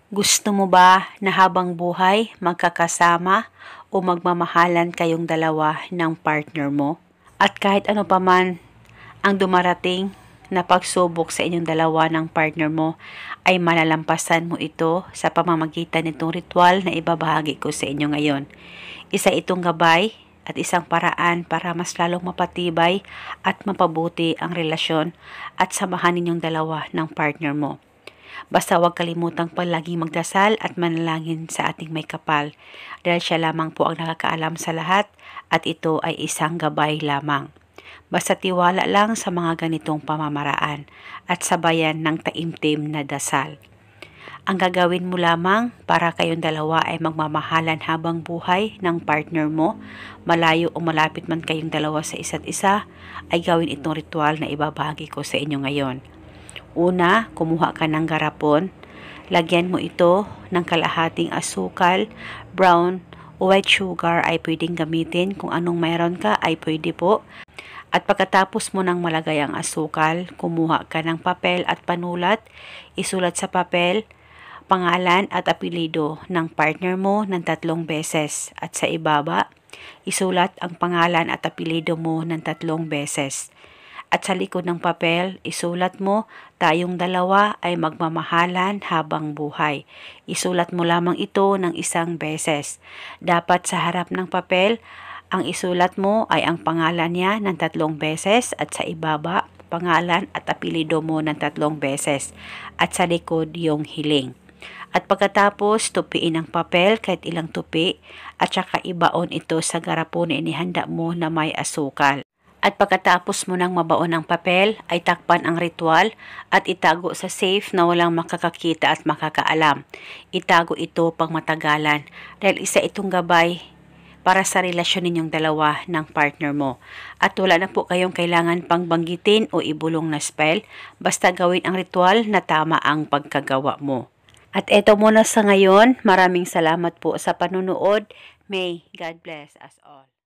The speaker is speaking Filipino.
Gusto mo ba na habang buhay magkakasama o magmamahalan kayong dalawa ng partner mo? At kahit ano pa man ang dumarating na pagsubok sa inyong dalawa ng partner mo, ay malalampasan mo ito sa pamamagitan nitong ritual na ibabahagi ko sa inyo ngayon. Isa itong gabay at isang paraan para mas lalong mapatibay at mapabuti ang relasyon at samahan ninyong dalawa ng partner mo. Basta huwag kalimutang palaging magdasal at manalangin sa ating may kapal dahil siya lamang po ang nakakaalam sa lahat at ito ay isang gabay lamang. Basta tiwala lang sa mga ganitong pamamaraan at sabayan ng taimtim na dasal. Ang gagawin mo lamang para kayong dalawa ay magmamahalan habang buhay ng partner mo, malayo o malapit man kayong dalawa sa isa't isa, ay gawin itong ritual na ibabahagi ko sa inyo ngayon. Una, kumuha ka ng garapon. Lagyan mo ito ng kalahating asukal, brown o white sugar ay pwedeng gamitin. Kung anong mayroon ka ay pwede po. At pagkatapos mo nang malagay ang asukal, kumuha ka ng papel at panulat. Isulat sa papel pangalan at apelyido ng partner mo ng 3 beses. At sa ibaba, isulat ang pangalan at apelyido mo ng 3 beses. At sa likod ng papel, isulat mo, tayong dalawa ay magmamahalan habang buhay. Isulat mo lamang ito ng 1 beses. Dapat sa harap ng papel, ang isulat mo ay ang pangalan niya ng 3 beses at sa ibaba, pangalan at apelyido mo ng 3 beses. At sa likod yung hiling. At pagkatapos, tupiin ang papel kahit ilang tupi at saka ibaon ito sa garapon na inihanda mo na may asukal. At pagkatapos mo nang mabaon ang papel, ay takpan ang ritual at itago sa safe na walang makakakita at makakaalam. Itago ito pang matagalan dahil isa itong gabay para sa relasyon ninyong dalawa ng partner mo. At wala na po kayong kailangan pang banggitin o ibulong na spell, basta gawin ang ritual na tama ang pagkagawa mo. At eto muna sa ngayon, maraming salamat po sa panunood. May God bless us all.